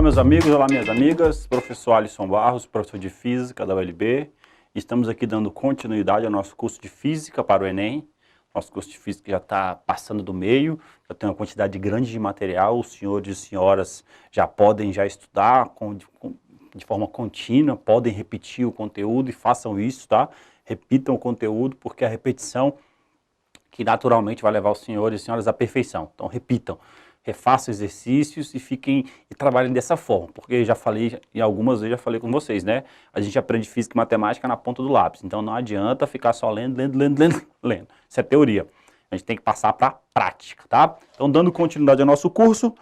Olá meus amigos, olá minhas amigas, professor Alisson Barros, professor de Física da ULB. Estamos aqui dando continuidade ao nosso curso de Física para o Enem. Nosso curso de Física já está passando do meio, já tem uma quantidade grande de material, os senhores e senhoras já podem estudar de forma contínua, podem repetir o conteúdo e façam isso, tá? Repitam o conteúdo, porque a repetição que naturalmente vai levar os senhores e senhoras à perfeição. Então repitam. Refaçam exercícios e trabalhem dessa forma, porque já falei, e algumas vezes já falei com vocês, né? A gente aprende física e matemática na ponta do lápis, então não adianta ficar só lendo. Isso é teoria. A gente tem que passar para a prática, tá? Então, dando continuidade ao nosso curso,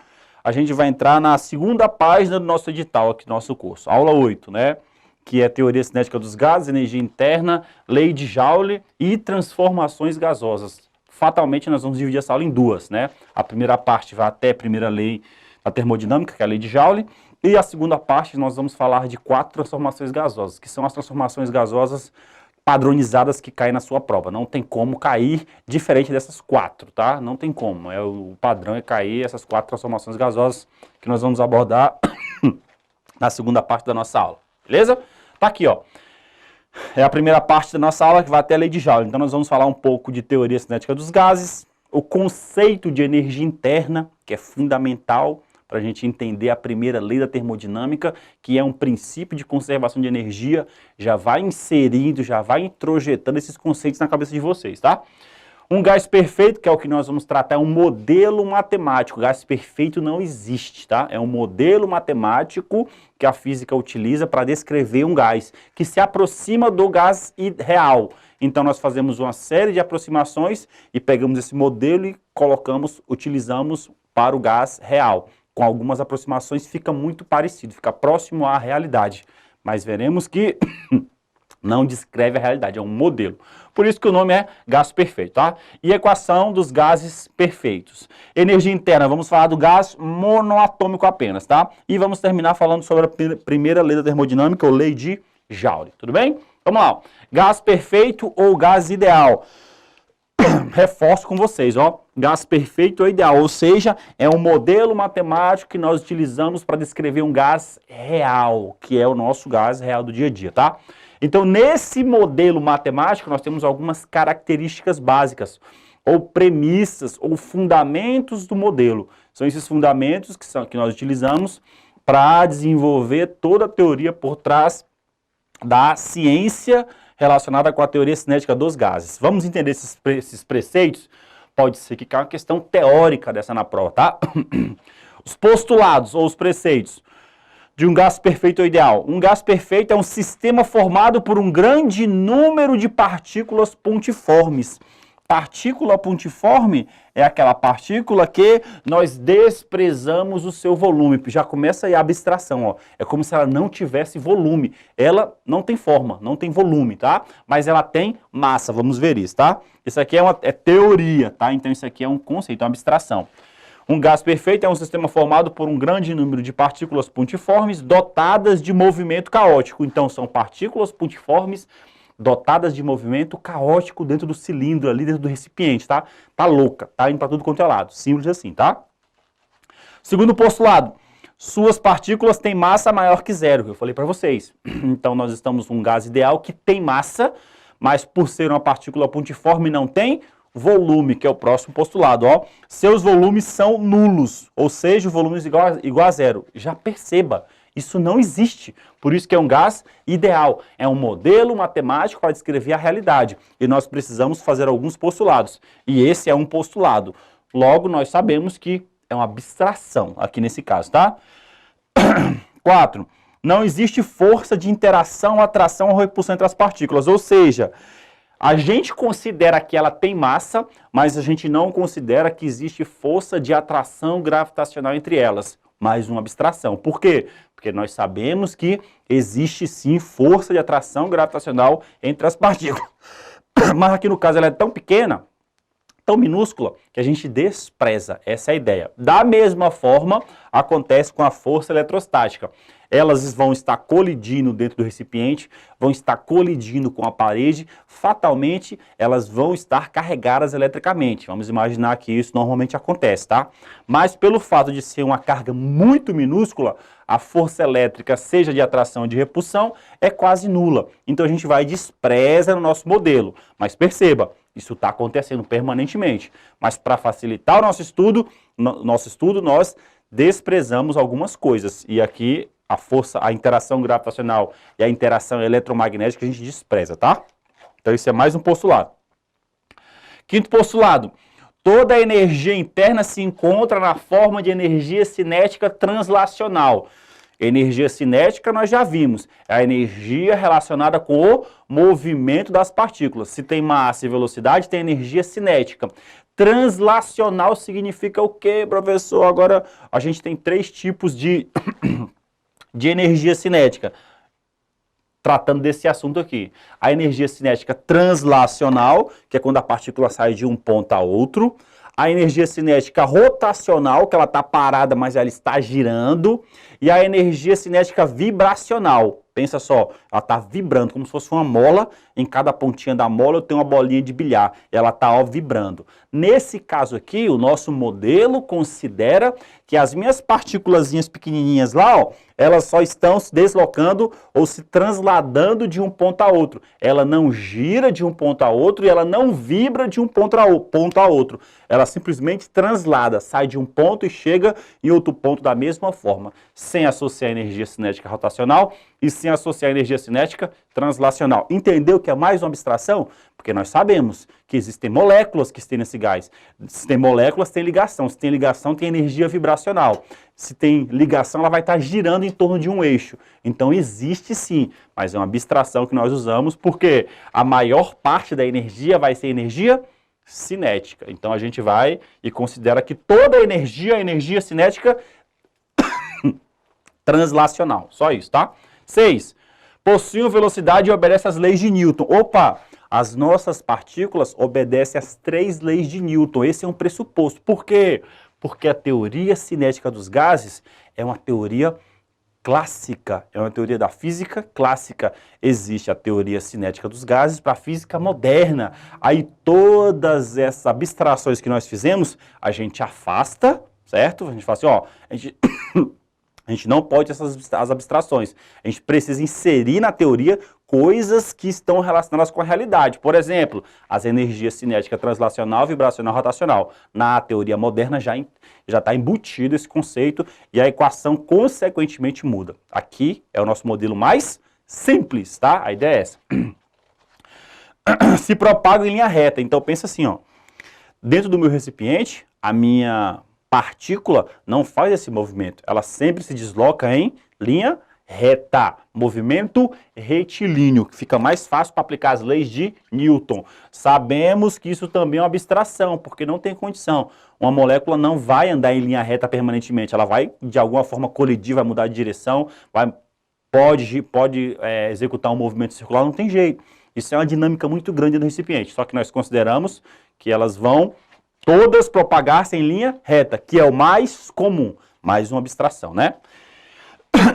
a gente vai entrar na segunda página do nosso edital aqui do nosso curso, aula 8, né? Que é teoria cinética dos gases, energia interna, lei de Joule e transformações gasosas. Fatalmente nós vamos dividir essa aula em duas, né? A primeira parte vai até a primeira lei da termodinâmica, que é a lei de Joule, e a segunda parte nós vamos falar de 4 transformações gasosas, que são as transformações gasosas padronizadas que caem na sua prova. Não tem como cair diferente dessas 4, tá? Não tem como. O padrão é cair essas 4 transformações gasosas que nós vamos abordar na segunda parte da nossa aula, beleza? Tá aqui, ó. É a primeira parte da nossa aula que vai até a lei de Joule. Então nós vamos falar um pouco de teoria cinética dos gases, o conceito de energia interna, que é fundamental para a gente entender a primeira lei da termodinâmica, que é um princípio de conservação de energia, já vai inserindo, já vai introjetando esses conceitos na cabeça de vocês, tá? Um gás perfeito, que é o que nós vamos tratar, é um modelo matemático. Gás perfeito não existe, tá? É um modelo matemático que a física utiliza para descrever um gás, que se aproxima do gás real. Então nós fazemos uma série de aproximações e pegamos esse modelo e utilizamos para o gás real. Com algumas aproximações fica muito parecido, fica próximo à realidade. Mas veremos que não descreve a realidade, é um modelo. Por isso que o nome é gás perfeito, tá? E equação dos gases perfeitos. Energia interna, vamos falar do gás monoatômico apenas, tá? E vamos terminar falando sobre a primeira lei da termodinâmica, ou lei de Joule, tudo bem? Vamos lá, ó. Gás perfeito ou gás ideal? Reforço com vocês, ó. Gás perfeito ou ideal, ou seja, é um modelo matemático que nós utilizamos para descrever um gás real, que é o nosso gás real do dia a dia, tá? Então, nesse modelo matemático, nós temos algumas características básicas, ou premissas, ou fundamentos do modelo. São esses fundamentos que nós utilizamos para desenvolver toda a teoria por trás da ciência relacionada com a teoria cinética dos gases. Vamos entender esses preceitos? Pode ser que caia uma questão teórica dessa na prova, tá? Os postulados, ou os preceitos de um gás perfeito ou ideal. Um gás perfeito é um sistema formado por um grande número de partículas pontiformes. Partícula pontiforme é aquela partícula que nós desprezamos o seu volume. Já começa aí a abstração, ó. É como se ela não tivesse volume. Ela não tem forma, não tem volume, tá? Mas ela tem massa, vamos ver isso, tá? Isso aqui é teoria, tá? Então isso aqui é um conceito, uma abstração. Um gás perfeito é um sistema formado por um grande número de partículas pontiformes dotadas de movimento caótico. Então, são partículas pontiformes dotadas de movimento caótico dentro do cilindro, ali dentro do recipiente, tá? Tá louca, tá indo para tudo quanto é lado. Simples assim, tá? Segundo postulado, suas partículas têm massa maior que zero, eu falei para vocês. Então, nós estamos num gás ideal que tem massa, mas por ser uma partícula pontiforme não tem volume, que é o próximo postulado, ó. Seus volumes são nulos, ou seja, o volume é igual a zero. Já perceba, isso não existe. Por isso que é um gás ideal. É um modelo matemático para descrever a realidade. E nós precisamos fazer alguns postulados. E esse é um postulado. Logo, nós sabemos que é uma abstração aqui nesse caso, tá? 4. Não existe força de interação, atração ou repulsão entre as partículas, ou seja, a gente considera que ela tem massa, mas a gente não considera que existe força de atração gravitacional entre elas. Mais uma abstração. Por quê? Porque nós sabemos que existe sim força de atração gravitacional entre as partículas. Mas aqui no caso ela é tão pequena tão minúscula que a gente despreza. Essa é a ideia. Da mesma forma, acontece com a força eletrostática. Elas vão estar colidindo dentro do recipiente, vão estar colidindo com a parede, fatalmente elas vão estar carregadas eletricamente. Vamos imaginar que isso normalmente acontece, tá? Mas pelo fato de ser uma carga muito minúscula, a força elétrica, seja de atração ou de repulsão, é quase nula. Então a gente vai e despreza no nosso modelo. Mas perceba, isso está acontecendo permanentemente. Mas para facilitar o nosso estudo, nós desprezamos algumas coisas. E aqui a força, a interação gravitacional e a interação eletromagnética a gente despreza, tá? Então isso é mais um postulado. Quinto postulado. Toda a energia interna se encontra na forma de energia cinética translacional. Energia cinética nós já vimos, é a energia relacionada com o movimento das partículas. Se tem massa e velocidade, tem energia cinética. Translacional significa o quê, professor? Agora a gente tem 3 tipos de energia cinética, tratando desse assunto aqui. A energia cinética translacional, que é quando a partícula sai de um ponto a outro. A energia cinética rotacional, que ela está parada, mas ela está girando. E a energia cinética vibracional. Pensa só, ela está vibrando, como se fosse uma mola. Em cada pontinha da mola eu tenho uma bolinha de bilhar. Ela está vibrando. Nesse caso aqui, o nosso modelo considera que as minhas partículazinhas pequenininhas lá, ó, elas só estão se deslocando ou se transladando de um ponto a outro. Ela não gira de um ponto a outro e ela não vibra de um ponto a outro. Ela simplesmente translada, sai de um ponto e chega em outro ponto da mesma forma, sem associar energia cinética rotacional e sem associar energia cinética translacional. Entendeu que é mais uma abstração? Porque nós sabemos que existem moléculas que estão nesse gás. Se tem moléculas, tem ligação. Se tem ligação, tem energia vibracional. Se tem ligação, ela vai estar girando em torno de um eixo. Então existe sim, mas é uma abstração que nós usamos porque a maior parte da energia vai ser energia cinética. Então a gente vai e considera que toda a energia cinética translacional. Só isso, tá? 6. Possuem velocidade e obedecem às leis de Newton. Opa! As nossas partículas obedecem às 3 leis de Newton. Esse é um pressuposto. Por quê? Porque a teoria cinética dos gases é uma teoria clássica, é uma teoria da física clássica. Existe a teoria cinética dos gases para a física moderna. Aí todas essas abstrações que nós fizemos, a gente afasta, certo? A gente fala assim, ó, a gente não pode ter as abstrações. A gente precisa inserir na teoria coisas que estão relacionadas com a realidade. Por exemplo, as energias cinética translacional, vibracional, rotacional. Na teoria moderna já está embutido esse conceito e a equação consequentemente muda. Aqui é o nosso modelo mais simples, tá? A ideia é essa. Se propaga em linha reta. Então pensa assim, ó. Dentro do meu recipiente, a minha partícula não faz esse movimento. Ela sempre se desloca em linha reta, movimento retilíneo, que fica mais fácil para aplicar as leis de Newton. Sabemos que isso também é uma abstração, porque não tem condição. Uma molécula não vai andar em linha reta permanentemente, ela vai de alguma forma colidir, vai mudar de direção, pode executar um movimento circular, não tem jeito. Isso é uma dinâmica muito grande no recipiente, só que nós consideramos que elas vão todas propagar-se em linha reta, que é o mais comum, mais uma abstração, né?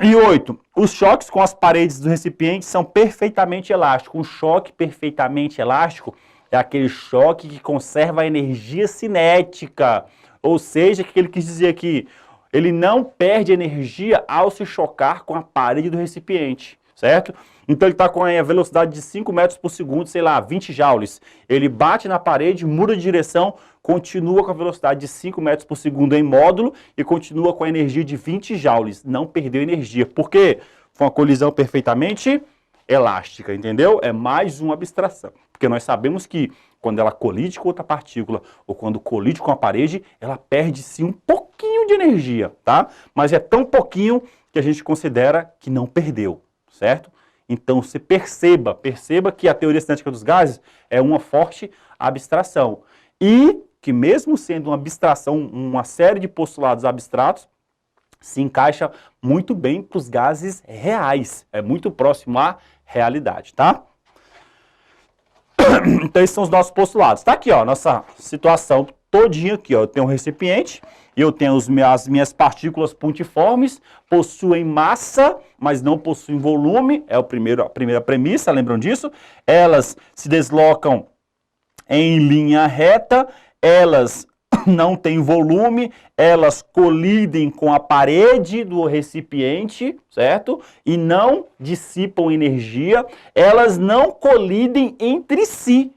E 8. Os choques com as paredes do recipiente são perfeitamente elásticos. Um choque perfeitamente elástico é aquele choque que conserva a energia cinética. Ou seja, o que ele quis dizer aqui? Ele não perde energia ao se chocar com a parede do recipiente, certo? Então ele está com a velocidade de 5 metros por segundo, sei lá, 20 joules. Ele bate na parede, muda de direção, continua com a velocidade de 5 metros por segundo em módulo e continua com a energia de 20 joules. Não perdeu energia. Por quê? Foi uma colisão perfeitamente elástica, entendeu? É mais uma abstração. Porque nós sabemos que quando ela colide com outra partícula ou quando colide com a parede, ela perde sim um pouquinho de energia, tá? Mas é tão pouquinho que a gente considera que não perdeu, certo? Então, você perceba que a teoria cinética dos gases é uma forte abstração. E que mesmo sendo uma abstração, uma série de postulados abstratos, se encaixa muito bem para os gases reais. É muito próximo à realidade, tá? Então, esses são os nossos postulados. Está aqui, ó, nossa situação todinha aqui, ó. Eu tenho um recipiente, eu tenho as minhas partículas pontiformes, possuem massa, mas não possuem volume, é a primeira premissa, lembram disso? Elas se deslocam em linha reta, elas não têm volume, elas colidem com a parede do recipiente, certo? E não dissipam energia, elas não colidem entre si,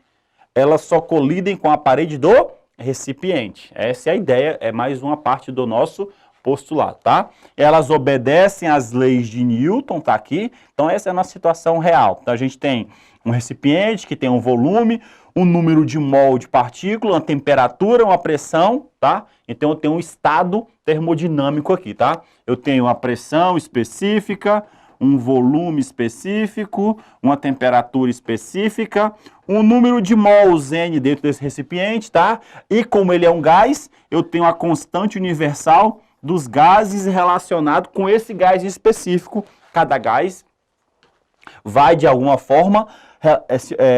elas só colidem com a parede do recipiente. Essa é a ideia, é mais uma parte do nosso postulado, tá? Elas obedecem às leis de Newton, tá aqui? Então essa é a nossa situação real. Então a gente tem um recipiente que tem um volume, um número de mol de partícula, uma temperatura, uma pressão, tá? Então eu tenho um estado termodinâmico aqui, tá? Eu tenho uma pressão específica, um volume específico, uma temperatura específica, um número de mols N dentro desse recipiente, tá? E como ele é um gás, eu tenho a constante universal dos gases relacionado com esse gás específico. Cada gás vai, de alguma forma,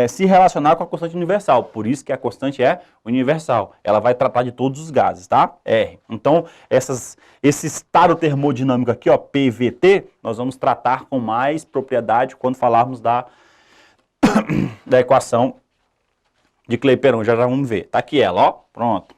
se relacionar com a constante universal. Por isso que a constante é universal. Ela vai tratar de todos os gases, tá? R. Então, esse estado termodinâmico aqui, ó, PVT, nós vamos tratar com mais propriedade quando falarmos da equação de Clapeyron. Já vamos ver. Tá aqui ela, ó. Pronto.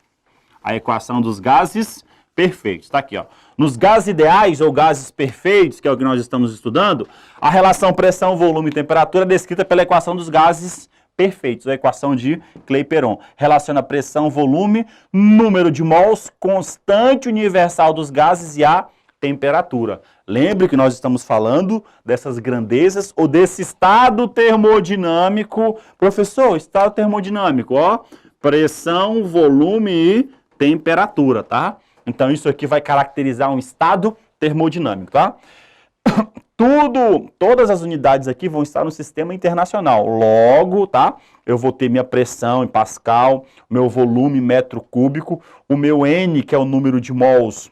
A equação dos gases perfeitos. Tá aqui, ó. Nos gases ideais ou gases perfeitos, que é o que nós estamos estudando, a relação pressão, volume e temperatura é descrita pela equação dos gases perfeitos, a equação de Clapeyron. Relaciona pressão, volume, número de mols, constante universal dos gases e a temperatura. Lembre que nós estamos falando dessas grandezas ou desse estado termodinâmico. Professor, estado termodinâmico, ó, pressão, volume e temperatura, tá? Então, isso aqui vai caracterizar um estado termodinâmico, tá? Todas as unidades aqui vão estar no sistema internacional. Logo, tá? Eu vou ter minha pressão em Pascal, meu volume em metro cúbico, o meu N, que é o número de mols,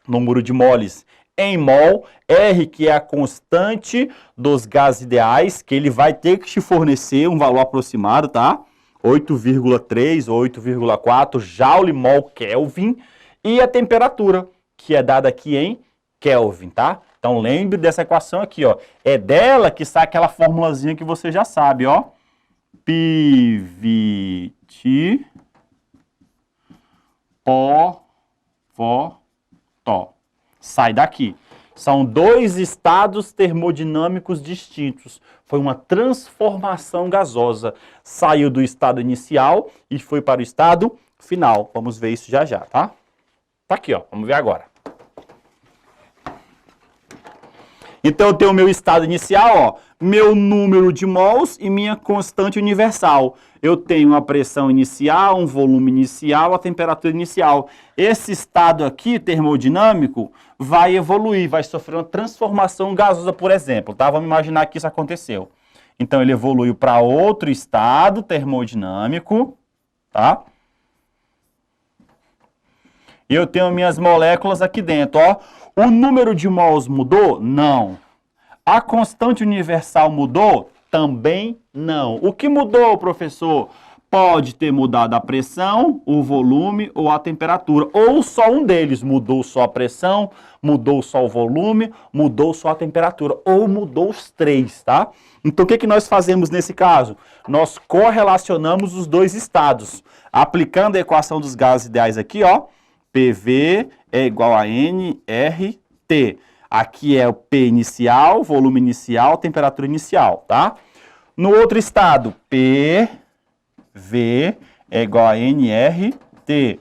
número de moles em mol, R, que é a constante dos gases ideais, que ele vai ter que te fornecer um valor aproximado, tá? 8,3 ou 8,4 Joule mol Kelvin. E a temperatura, que é dada aqui em Kelvin, tá? Então lembre dessa equação aqui, ó. É dela que sai aquela formulazinha que você já sabe, ó. PVT Tó. Sai daqui. São dois estados termodinâmicos distintos. Foi uma transformação gasosa. Saiu do estado inicial e foi para o estado final. Vamos ver isso já já, tá? Tá aqui, ó. Vamos ver agora. Então, eu tenho o meu estado inicial, ó, meu número de mols e minha constante universal. Eu tenho a pressão inicial, um volume inicial, a temperatura inicial. Esse estado aqui, termodinâmico, vai evoluir, vai sofrer uma transformação gasosa, por exemplo, tá? Vamos imaginar que isso aconteceu. Então, ele evoluiu para outro estado termodinâmico, tá? E eu tenho minhas moléculas aqui dentro, ó. O número de mols mudou? Não. A constante universal mudou? Também não. O que mudou, professor? Pode ter mudado a pressão, o volume ou a temperatura. Ou só um deles. Mudou só a pressão, mudou só o volume, mudou só a temperatura. Ou mudou os três, tá? Então, o que nós fazemos nesse caso? Nós correlacionamos os dois estados. Aplicando a equação dos gases ideais aqui, ó. PV é igual a nRT. Aqui é o P inicial, volume inicial, temperatura inicial, tá? No outro estado, PV é igual a nRT.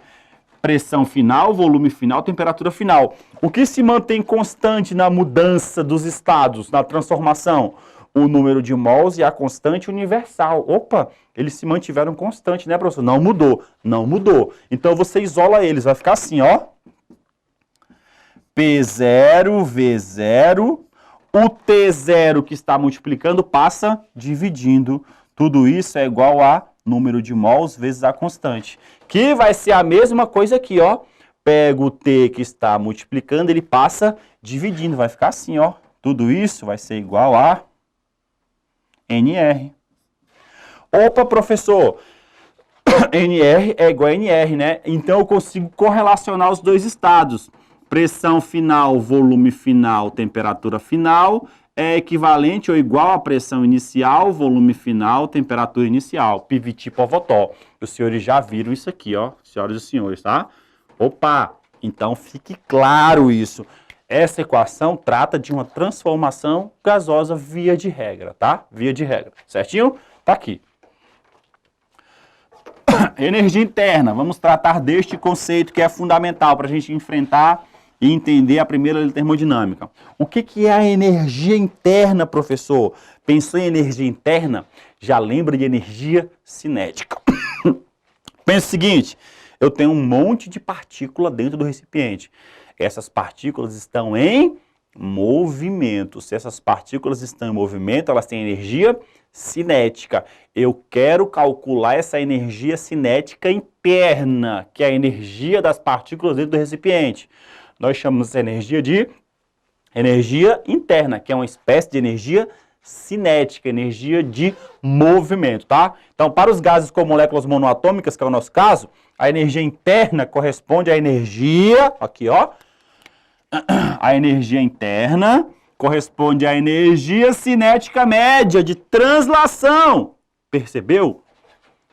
Pressão final, volume final, temperatura final. O que se mantém constante na mudança dos estados, na transformação? O número de mols e a constante universal. Opa, eles se mantiveram constantes, né, professor? Não mudou, não mudou. Então, você isola eles, vai ficar assim, ó. P0, V0. O T0 que está multiplicando passa dividindo. Tudo isso é igual a número de mols vezes a constante. Que vai ser a mesma coisa aqui, ó. Pego o T que está multiplicando, ele passa dividindo. Vai ficar assim, ó. Tudo isso vai ser igual a NR. Opa, professor, NR é igual a NR, né? Então eu consigo correlacionar os dois estados. Pressão final, volume final, temperatura final é equivalente ou igual à pressão inicial, volume final, temperatura inicial. PVT Povotó. Os senhores já viram isso aqui, ó, senhoras e senhores, tá? Opa, então fique claro isso. Essa equação trata de uma transformação gasosa via de regra, tá? Via de regra, certinho? Tá aqui. Energia interna. Vamos tratar deste conceito que é fundamental para a gente enfrentar e entender a primeira lei da termodinâmica. O que é a energia interna, professor? Pensou em energia interna? Já lembra de energia cinética. Pensa o seguinte, eu tenho um monte de partícula dentro do recipiente. Essas partículas estão em movimento. Se essas partículas estão em movimento, elas têm energia cinética. Eu quero calcular essa energia cinética interna, que é a energia das partículas dentro do recipiente. Nós chamamos essa energia de energia interna, que é uma espécie de energia cinética, energia de movimento, tá? Então, para os gases com moléculas monoatômicas, que é o nosso caso, a energia interna corresponde à energia, aqui ó, a energia interna corresponde à energia cinética média de translação. Percebeu?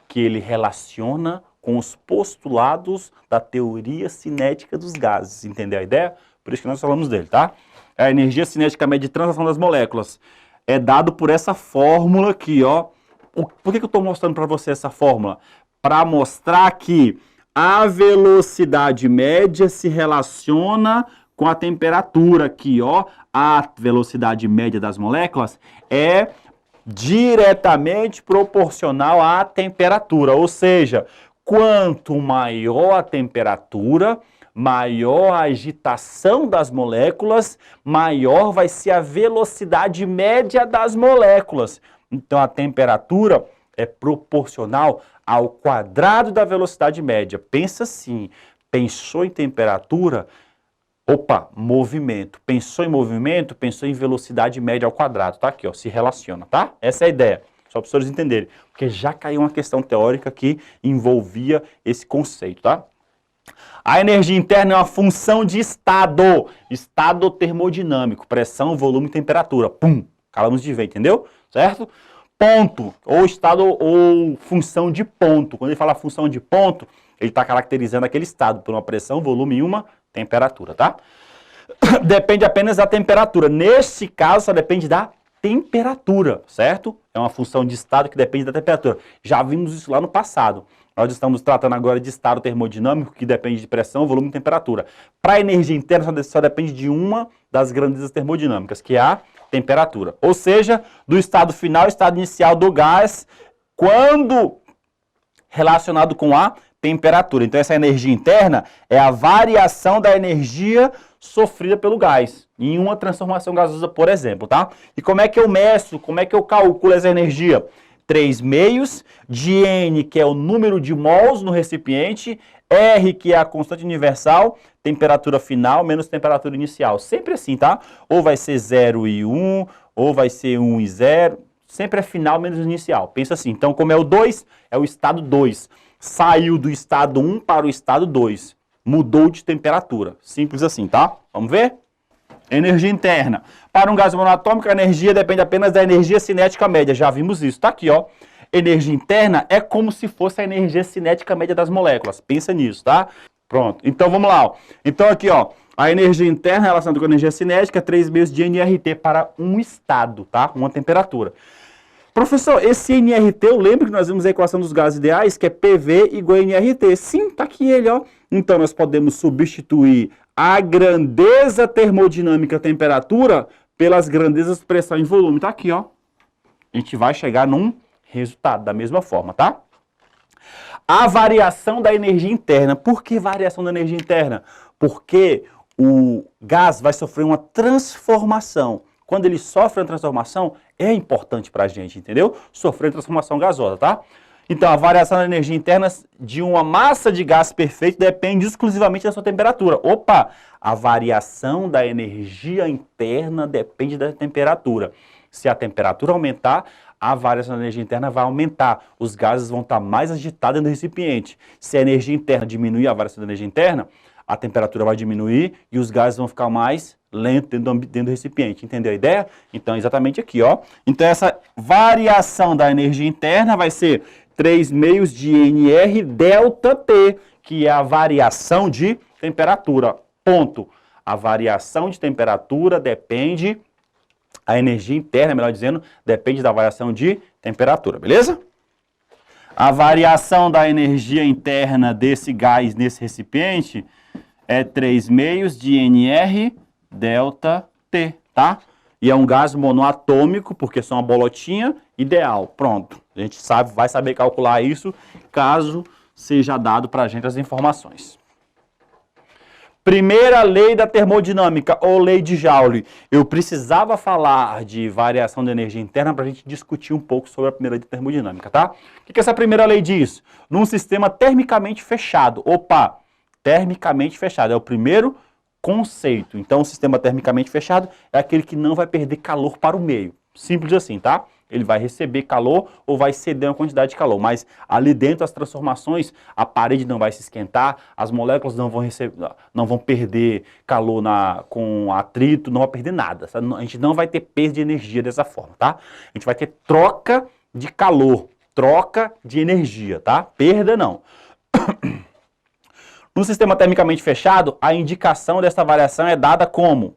Que ele relaciona com os postulados da teoria cinética dos gases. Entendeu a ideia? Por isso que nós falamos dele, tá? A energia cinética média de translação das moléculas é dado por essa fórmula aqui, ó. Por que eu estou mostrando para você essa fórmula? Para mostrar que a velocidade média se relaciona com a temperatura aqui, ó. A velocidade média das moléculas é diretamente proporcional à temperatura, ou seja, quanto maior a temperatura, maior a agitação das moléculas, maior vai ser a velocidade média das moléculas. Então a temperatura é proporcional ao quadrado da velocidade média. Pensa assim, pensou em temperatura, opa, movimento. Pensou em movimento, pensou em velocidade média ao quadrado. Tá aqui, ó, se relaciona, tá? Essa é a ideia. Só para os senhores entenderem. Porque já caiu uma questão teórica que envolvia esse conceito, tá? A energia interna é uma função de estado. Estado termodinâmico. Pressão, volume e temperatura. Pum! Acabamos de ver, entendeu? Certo? Ponto. Ou estado ou função de ponto. Quando ele fala função de ponto, ele está caracterizando aquele estado por uma pressão, volume e uma temperatura, tá? Depende apenas da temperatura. Nesse caso, só depende da temperatura, certo? É uma função de estado que depende da temperatura. Já vimos isso lá no passado. Nós estamos tratando agora de estado termodinâmico, que depende de pressão, volume e temperatura. Para a energia interna, só depende de uma das grandezas termodinâmicas, que é a temperatura. Ou seja, do estado final, estado inicial do gás, quando relacionado com a temperatura. Então, essa energia interna é a variação da energia sofrida pelo gás em uma transformação gasosa, por exemplo, tá? E como é que eu meço, como é que eu calculo essa energia? 3 meios de N, que é o número de mols no recipiente, R, que é a constante universal, temperatura final menos temperatura inicial. Sempre assim, tá? Ou vai ser 0 e 1, ou vai ser 1 e 0, sempre é final menos inicial. Pensa assim, então como é o 2, é o estado 2. Saiu do estado 1 para o estado 2. Mudou de temperatura. Simples assim, tá? Vamos ver? Energia interna. Para um gás monatômico, a energia depende apenas da energia cinética média. Já vimos isso. Tá aqui, ó. Energia interna é como se fosse a energia cinética média das moléculas. Pensa nisso, tá? Pronto. Então, vamos lá, ó. Então, aqui, ó. A energia interna relacionada com a energia cinética é 3 meios de nRT para um estado, tá? Uma temperatura. Professor, esse nRT, eu lembro que nós vimos a equação dos gases ideais, que é PV igual a nRT. Sim, tá aqui ele, ó. Então, nós podemos substituir a grandeza termodinâmica temperatura pelas grandezas pressão e volume. Tá aqui, ó. A gente vai chegar num resultado da mesma forma, tá? A variação da energia interna. Por que variação da energia interna? Porque o gás vai sofrer uma transformação. Quando ele sofre uma transformação, é importante para a gente, entendeu? Sofrer transformação gasosa, tá? Então, a variação da energia interna de uma massa de gás perfeito depende exclusivamente da sua temperatura. Opa! A variação da energia interna depende da temperatura. Se a temperatura aumentar, a variação da energia interna vai aumentar. Os gases vão estar mais agitados dentro do recipiente. Se a energia interna diminuir, a variação da energia interna, a temperatura vai diminuir e os gases vão ficar mais lentos dentro do recipiente. Entendeu a ideia? Então, exatamente aqui, ó. Então, essa variação da energia interna vai ser 3 meios de NR delta T, que é a variação de temperatura. Ponto. A variação de temperatura depende, a energia interna, melhor dizendo, depende da variação de temperatura, beleza? A variação da energia interna desse gás nesse recipiente é 3 meios de NR delta T, tá? E é um gás monoatômico, porque são uma bolotinha ideal. Pronto. A gente vai saber calcular isso caso seja dado para a gente as informações. Primeira lei da termodinâmica, ou lei de Joule. Eu precisava falar de variação da energia interna para a gente discutir um pouco sobre a primeira lei da termodinâmica, tá? O que essa primeira lei diz? Num sistema termicamente fechado. Opa, termicamente fechado. É o primeiro conceito. Então, o sistema termicamente fechado é aquele que não vai perder calor para o meio. Simples assim, tá? Ele vai receber calor ou vai ceder uma quantidade de calor, mas ali dentro as transformações, a parede não vai se esquentar, as moléculas não vão perder calor com atrito, não vai perder nada. A gente não vai ter perda de energia dessa forma, tá? A gente vai ter troca de calor, troca de energia, tá? Perda não. No sistema termicamente fechado, a indicação dessa variação é dada como,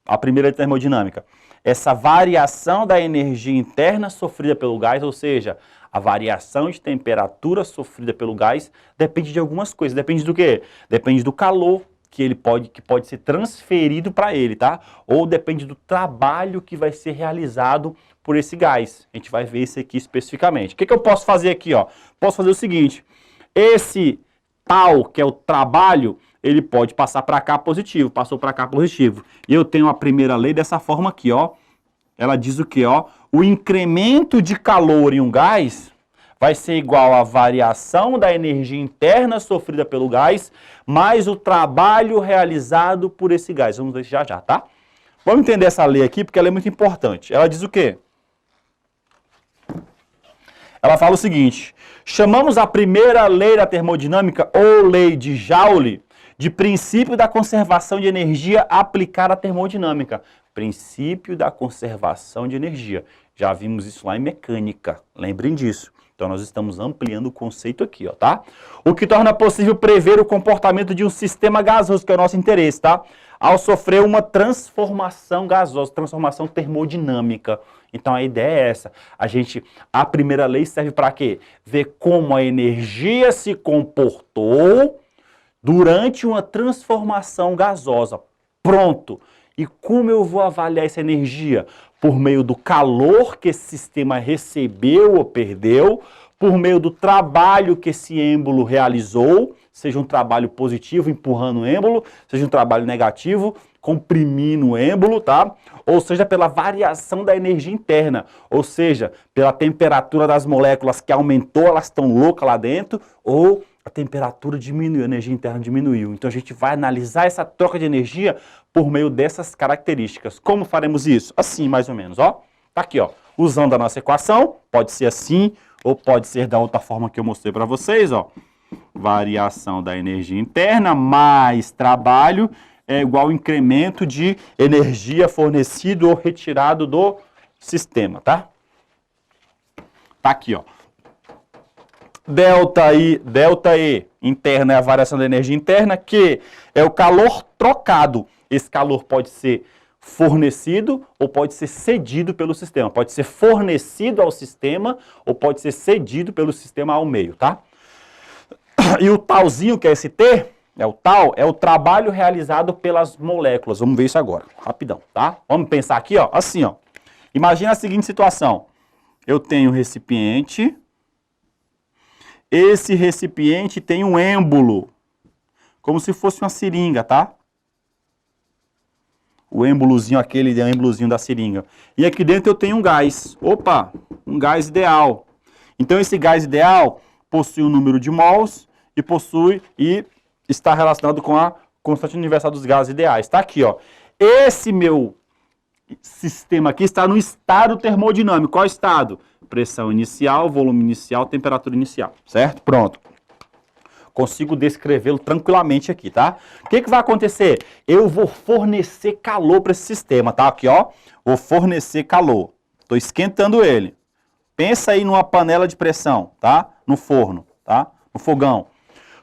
a primeira de termodinâmica, essa variação da energia interna sofrida pelo gás, ou seja, a variação de temperatura sofrida pelo gás depende de algumas coisas. Depende do quê? Depende do calor que pode ser transferido para ele, tá? Ou depende do trabalho que vai ser realizado por esse gás. A gente vai ver isso aqui especificamente. O que eu posso fazer aqui, ó? Posso fazer o seguinte, esse tal, que é o trabalho, ele pode passar para cá positivo, passou para cá positivo. E eu tenho a primeira lei dessa forma aqui, ó. Ela diz o quê, ó? O incremento de calor em um gás vai ser igual à variação da energia interna sofrida pelo gás, mais o trabalho realizado por esse gás. Vamos ver já, tá? Vamos entender essa lei aqui, porque ela é muito importante. Ela diz o quê? Ela fala o seguinte, chamamos a primeira lei da termodinâmica, ou lei de Joule, de princípio da conservação de energia aplicada à termodinâmica. Princípio da conservação de energia. Já vimos isso lá em mecânica, lembrem disso. Então nós estamos ampliando o conceito aqui, ó, tá? O que torna possível prever o comportamento de um sistema gasoso, que é o nosso interesse, tá? Ao sofrer uma transformação gasosa, transformação termodinâmica. Então a ideia é essa. A primeira lei serve para quê? Ver como a energia se comportou durante uma transformação gasosa. Pronto. E como eu vou avaliar essa energia? Por meio do calor que esse sistema recebeu ou perdeu, por meio do trabalho que esse êmbolo realizou, seja um trabalho positivo empurrando o êmbolo, seja um trabalho negativo comprimindo o êmbolo, tá? Ou seja, pela variação da energia interna, ou seja, pela temperatura das moléculas que aumentou, elas estão loucas lá dentro, ou a temperatura diminuiu, a energia interna diminuiu. Então a gente vai analisar essa troca de energia por meio dessas características. Como faremos isso? Assim, mais ou menos, ó. Tá aqui, ó. Usando a nossa equação, pode ser assim, ou pode ser da outra forma que eu mostrei para vocês, ó. Variação da energia interna mais trabalho é igual ao incremento de energia fornecido ou retirado do sistema, tá? Tá aqui, ó. Delta E interna é a variação da energia interna, que é o calor trocado. Esse calor pode ser fornecido ou pode ser cedido pelo sistema. Pode ser fornecido ao sistema ou pode ser cedido pelo sistema ao meio, tá? E o talzinho, que é esse T, é o trabalho realizado pelas moléculas. Vamos ver isso agora, rapidão, tá? Vamos pensar aqui, ó, assim, ó. Imagina a seguinte situação. Eu tenho um recipiente. Esse recipiente tem um êmbolo, como se fosse uma seringa, tá? O êmbolozinho, aquele êmbolozinho da seringa. E aqui dentro eu tenho um gás. Opa, um gás ideal. Então esse gás ideal possui um número de mols e está relacionado com a constante universal dos gases ideais. Está aqui, ó. Esse meu sistema aqui está no estado termodinâmico. Qual estado? Pressão inicial, volume inicial, temperatura inicial, certo? Pronto. Consigo descrevê-lo tranquilamente aqui, tá? O que vai acontecer? Eu vou fornecer calor para esse sistema, tá? Aqui, ó, vou fornecer calor. Estou esquentando ele. Pensa aí numa panela de pressão, tá? No forno, tá? No fogão.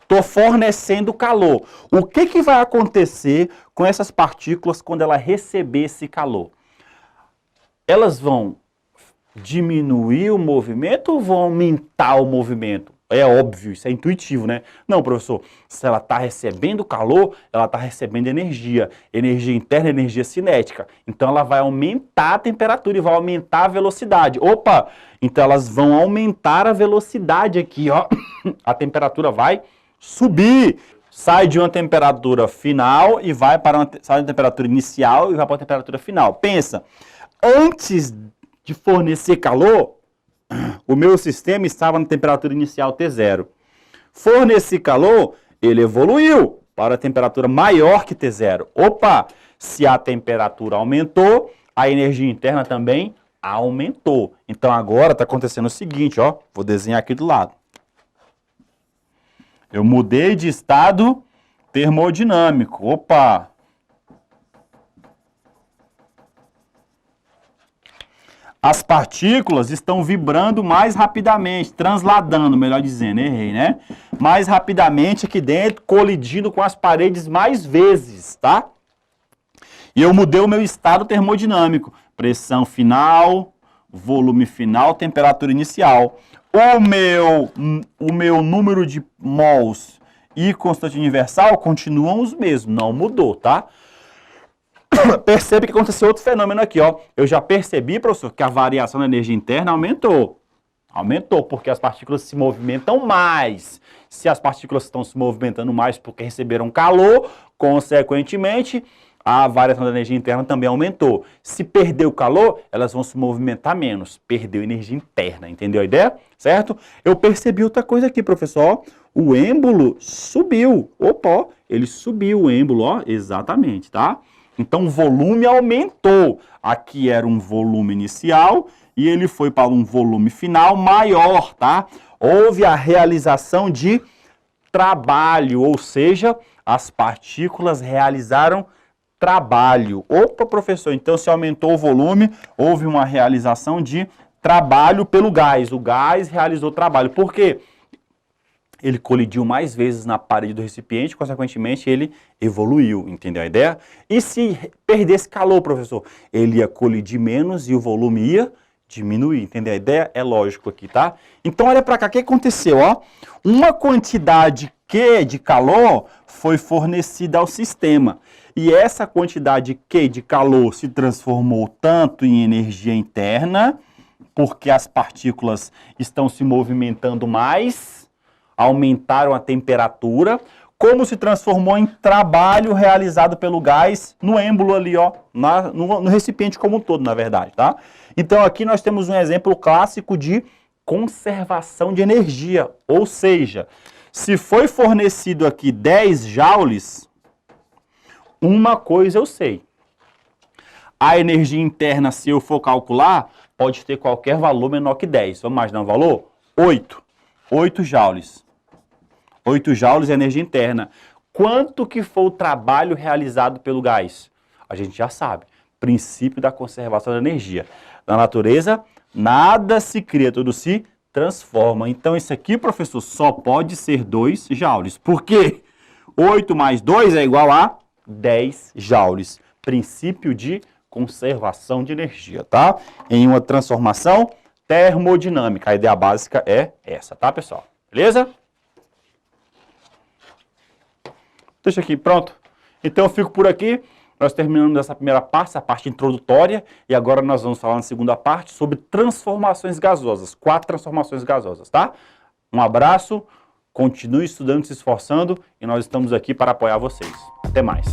Estou fornecendo calor. O que vai acontecer com essas partículas quando ela receber esse calor? Elas vão diminuir o movimento ou vão aumentar o movimento? É óbvio, isso é intuitivo, né? Não, professor, se ela está recebendo calor, ela está recebendo energia. Energia interna, energia cinética. Então ela vai aumentar a temperatura e vai aumentar a velocidade. Opa! Então elas vão aumentar a velocidade aqui, ó. A temperatura vai subir. Sai de uma temperatura final e vai para sai da temperatura inicial e vai para a temperatura final. Pensa, antes de fornecer calor, o meu sistema estava na temperatura inicial T0. Forneci calor, ele evoluiu para a temperatura maior que T0. Opa! Se a temperatura aumentou, a energia interna também aumentou. Então agora está acontecendo o seguinte, ó, vou desenhar aqui do lado. Eu mudei de estado termodinâmico. Opa! As partículas estão vibrando mais rapidamente, transladando, melhor dizendo, errei, né? Mais rapidamente aqui dentro, colidindo com as paredes mais vezes, tá? E eu mudei o meu estado termodinâmico. Pressão final, volume final, temperatura inicial. O meu número de mols e constante universal continuam os mesmos, não mudou, tá? Percebe que aconteceu outro fenômeno aqui, ó. Eu já percebi, professor, que a variação da energia interna aumentou. Aumentou, porque as partículas se movimentam mais. Se as partículas estão se movimentando mais porque receberam calor, consequentemente, a variação da energia interna também aumentou. Se perdeu calor, elas vão se movimentar menos. Perdeu energia interna, entendeu a ideia? Certo? Eu percebi outra coisa aqui, professor. O êmbolo subiu. Opa, ó, ele subiu o êmbolo, ó. Exatamente, tá? Então o volume aumentou. Aqui era um volume inicial e ele foi para um volume final maior, tá? Houve a realização de trabalho, ou seja, as partículas realizaram trabalho. Opa, professor, então se aumentou o volume, houve uma realização de trabalho pelo gás. O gás realizou trabalho. Por quê? Ele colidiu mais vezes na parede do recipiente, consequentemente ele evoluiu, entendeu a ideia? E se perdesse calor, professor? Ele ia colidir menos e o volume ia diminuir, entendeu a ideia? É lógico aqui, tá? Então olha para cá, o que aconteceu, ó? Uma quantidade Q de calor foi fornecida ao sistema. E essa quantidade Q de calor se transformou tanto em energia interna, porque as partículas estão se movimentando mais, aumentaram a temperatura, como se transformou em trabalho realizado pelo gás no êmbolo ali, ó, no recipiente como um todo, na verdade, tá? Então aqui nós temos um exemplo clássico de conservação de energia, ou seja, se foi fornecido aqui 10 joules, uma coisa eu sei, a energia interna, se eu for calcular, pode ter qualquer valor menor que 10, vamos imaginar um valor? 8 joules. 8 joules é energia interna. Quanto que foi o trabalho realizado pelo gás? A gente já sabe. Princípio da conservação da energia. Na natureza, nada se cria, tudo se transforma. Então, isso aqui, professor, só pode ser 2 joules. Por quê? 8 mais 2 é igual a 10 joules. Princípio de conservação de energia, tá? Em uma transformação termodinâmica. A ideia básica é essa, tá, pessoal? Beleza? Deixa aqui, pronto. Então eu fico por aqui. Nós terminamos essa primeira parte, essa parte introdutória, e agora nós vamos falar na segunda parte sobre transformações gasosas. 4 transformações gasosas, tá? Um abraço, continue estudando, se esforçando, e nós estamos aqui para apoiar vocês. Até mais.